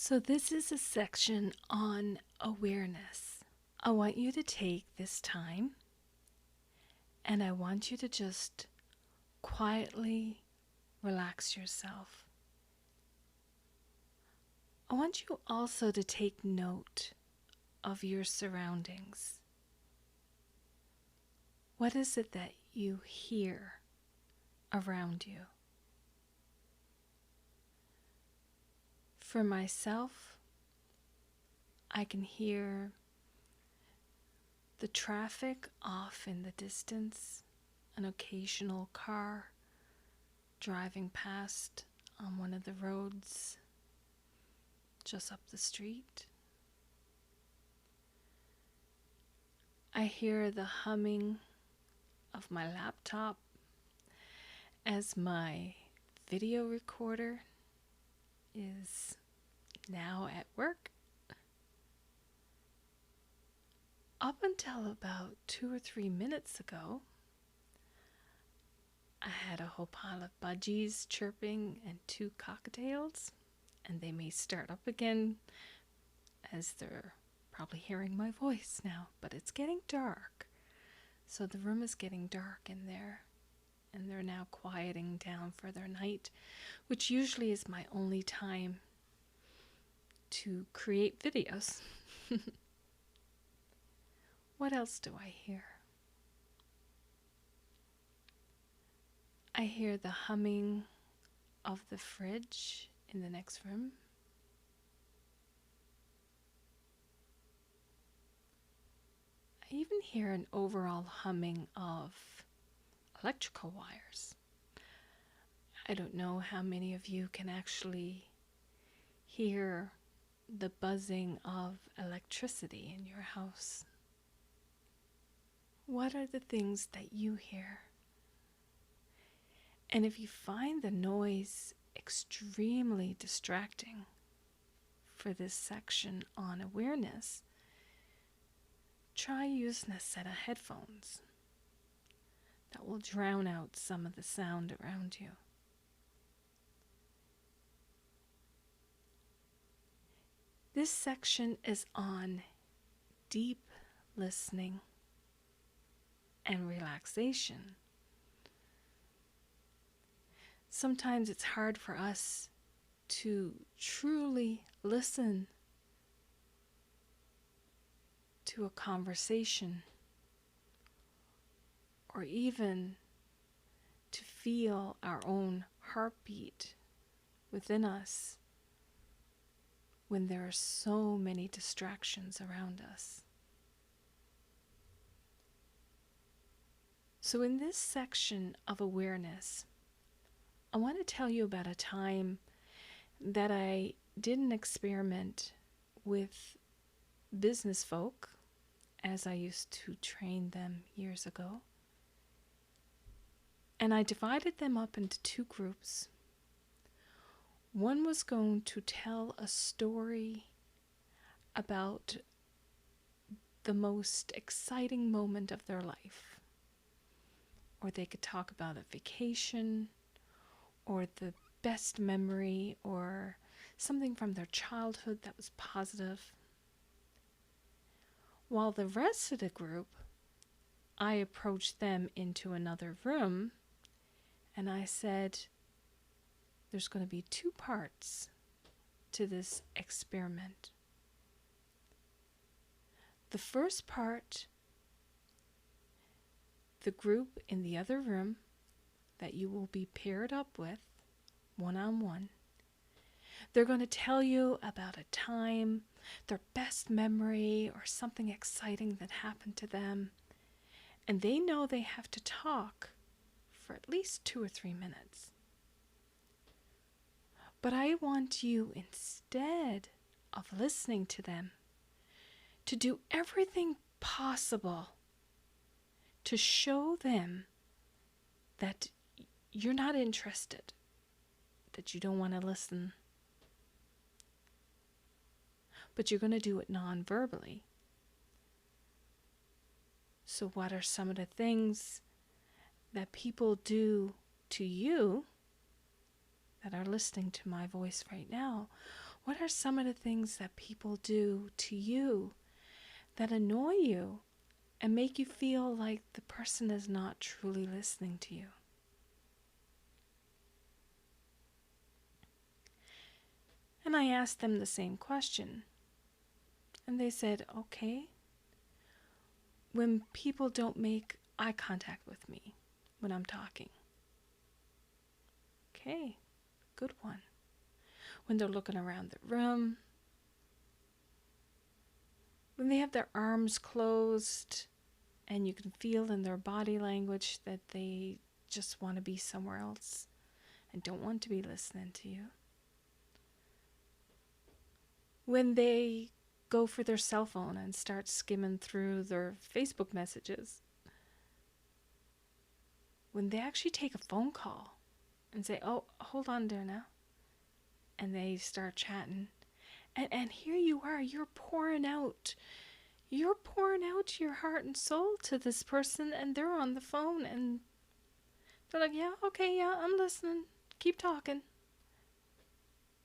So this is a section on awareness. I want you to take this time and I want you to just quietly relax yourself. I want you also to take note of your surroundings. What is it that you hear around you? For myself, I can hear the traffic off in the distance, an occasional car driving past on one of the roads just up the street. I hear the humming of my laptop as my video recorder is now at work. Up until about 2 or 3 minutes ago, I had a whole pile of budgies chirping and 2 cockatiels, and they may start up again as they're probably hearing my voice now, but it's getting dark. So the room is getting dark in there, and they're now quieting down for their night, which usually is my only time to create videos. What else do I hear? I hear the humming of the fridge in the next room. I even hear an overall humming of electrical wires. I don't know how many of you can actually hear the buzzing of electricity in your house. What are the things that you hear? And if you find the noise extremely distracting for this section on awareness, try using a set of headphones that will drown out some of the sound around you. This section is on deep listening and relaxation. Sometimes it's hard for us to truly listen to a conversation or even to feel our own heartbeat within us when there are so many distractions around us. So in this section of awareness, I want to tell you about a time that I did an experiment with business folk, as I used to train them years ago. And I divided them up into 2 groups. One was going to tell a story about the most exciting moment of their life. Or they could talk about a vacation, or the best memory, or something from their childhood that was positive. While the rest of the group, I approached them into another room and I said, there's going to be 2 parts to this experiment. The first part, the group in the other room that you will be paired up with, one-on-one, they're going to tell you about a time, their best memory, or something exciting that happened to them. And they know they have to talk for at least 2 or 3 minutes. But I want you, instead of listening to them, to do everything possible to show them that you're not interested, that you don't want to listen. But you're going to do it non-verbally. So what are some of the things that people do to you that are listening to my voice right now What are some of the things that people do to you that annoy you and make you feel like the person is not truly listening to you? And I asked them the same question. And they said, okay, when people don't make eye contact with me when I'm talking. Okay, good one. When they're looking around the room, when they have their arms closed and you can feel in their body language that they just want to be somewhere else and don't want to be listening to you. When they go for their cell phone and start skimming through their Facebook messages. When they actually take a phone call and say, oh, hold on there now. And they start chatting. And here you are, you're pouring out your heart and soul to this person, and they're on the phone and they're like, yeah, okay, yeah, I'm listening. Keep talking.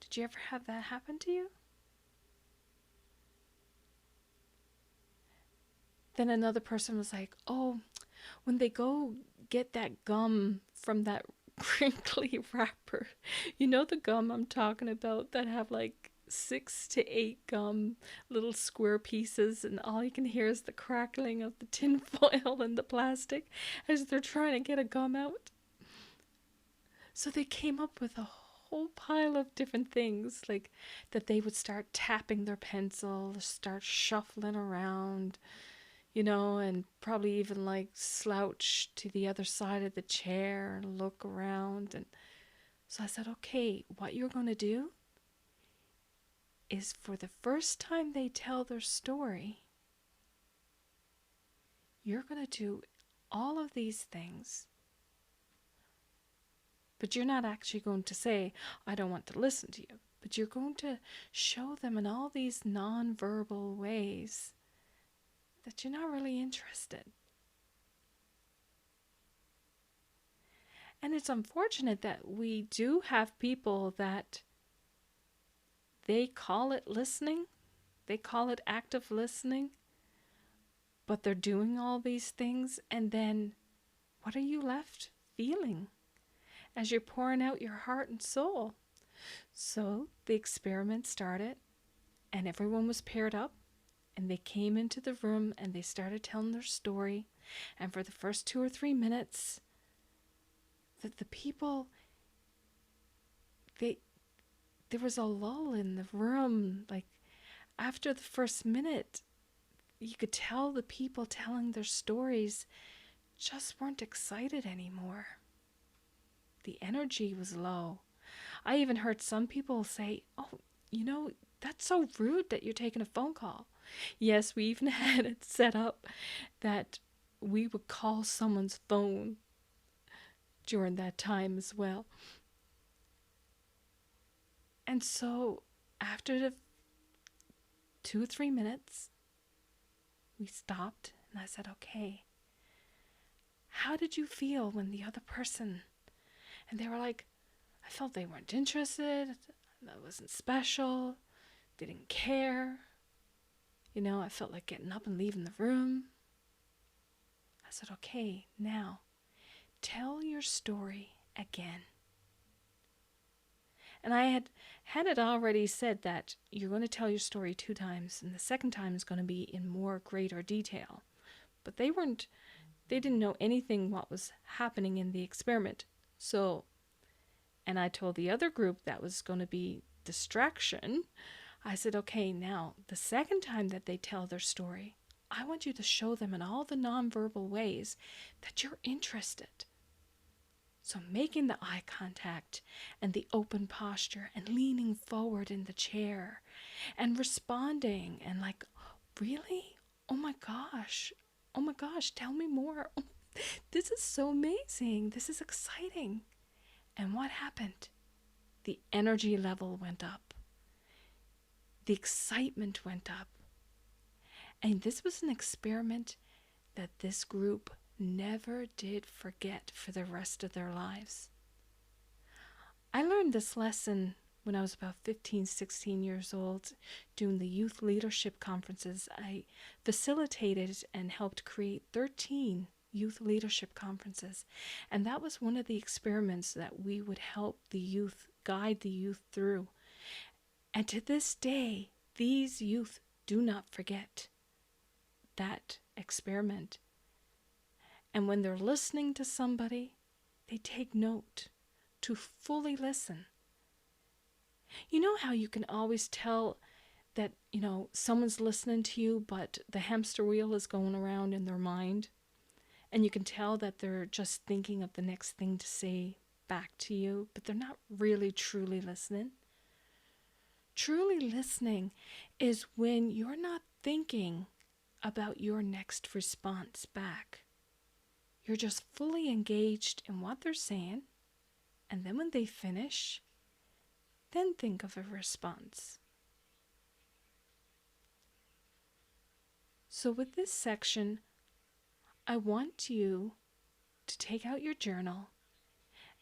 Did you ever have that happen to you? Then another person was like, oh, when they go get that gum from that crinkly wrapper, you know the gum I'm talking about that have like 6 to 8 gum little square pieces, and all you can hear is the crackling of the tin foil and the plastic as they're trying to get a gum out. So they came up with a whole pile of different things, like that they would start tapping their pencil, start shuffling around, and probably even like slouch to the other side of the chair and look around. And so I said, okay, what you're going to do is for the first time they tell their story, you're going to do all of these things, but you're not actually going to say, I don't want to listen to you, but you're going to show them in all these nonverbal ways that you're not really interested. And it's unfortunate that we do have people that they call it listening, they call it active listening, but they're doing all these things, and then what are you left feeling as you're pouring out your heart and soul? So the experiment started, and everyone was paired up, and they came into the room and they started telling their story. And for the first 2 or 3 minutes, the people, there was a lull in the room. Like after the first minute, you could tell the people telling their stories just weren't excited anymore. The energy was low. I even heard some people say, oh, that's so rude that you're taking a phone call. Yes, we even had it set up that we would call someone's phone during that time as well. And so after the 2 or 3 minutes, we stopped and I said, okay, how did you feel when the other person? And they were like, I felt they weren't interested. That wasn't special. They didn't care. I felt like getting up and leaving the room. I said, okay, now tell your story again. And I had it already said that you're going to tell your story 2 times, and the second time is going to be in more greater detail. But they didn't know anything what was happening in the experiment. So, and I told the other group that was going to be distraction. I said, okay, now the second time that they tell their story, I want you to show them in all the nonverbal ways that you're interested. So making the eye contact and the open posture and leaning forward in the chair and responding and like, really? Oh my gosh, tell me more. This is so amazing. This is exciting. And what happened? The energy level went up. The excitement went up. And this was an experiment that this group never did forget for the rest of their lives. I learned this lesson when I was about 15, 16 years old, doing the youth leadership conferences. I facilitated and helped create 13 youth leadership conferences. And that was one of the experiments that we would help the youth, guide the youth through. And to this day, these youth do not forget that experiment. And when they're listening to somebody, they take note to fully listen. You know how you can always tell that, someone's listening to you, but the hamster wheel is going around in their mind? And you can tell that they're just thinking of the next thing to say back to you, but they're not really truly listening. Truly listening is when you're not thinking about your next response back. You're just fully engaged in what they're saying, and then when they finish, then think of a response. So with this section, I want you to take out your journal,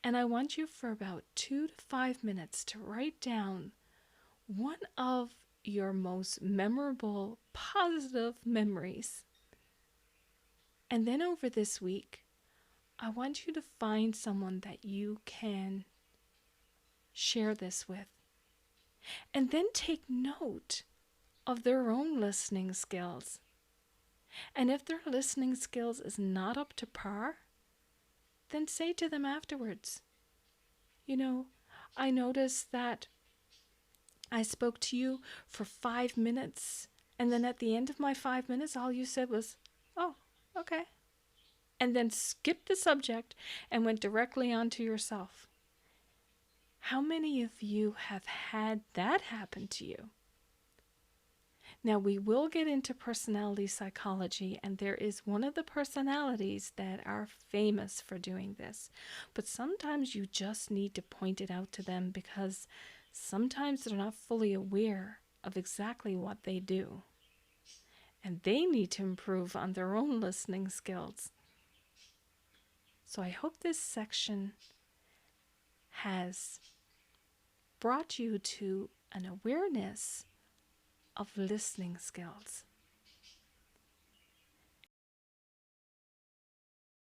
and I want you for about 2 to 5 minutes to write down one of your most memorable, positive memories. And then over this week, I want you to find someone that you can share this with. And then take note of their own listening skills. And if their listening skills is not up to par, then say to them afterwards, I noticed that I spoke to you for 5 minutes, and then at the end of my 5 minutes, all you said was, "Oh, okay." And then skipped the subject and went directly on to yourself. How many of you have had that happen to you? Now, we will get into personality psychology, and there is one of the personalities that are famous for doing this. But sometimes you just need to point it out to them, because sometimes they're not fully aware of exactly what they do. And they need to improve on their own listening skills. So I hope this section has brought you to an awareness of listening skills.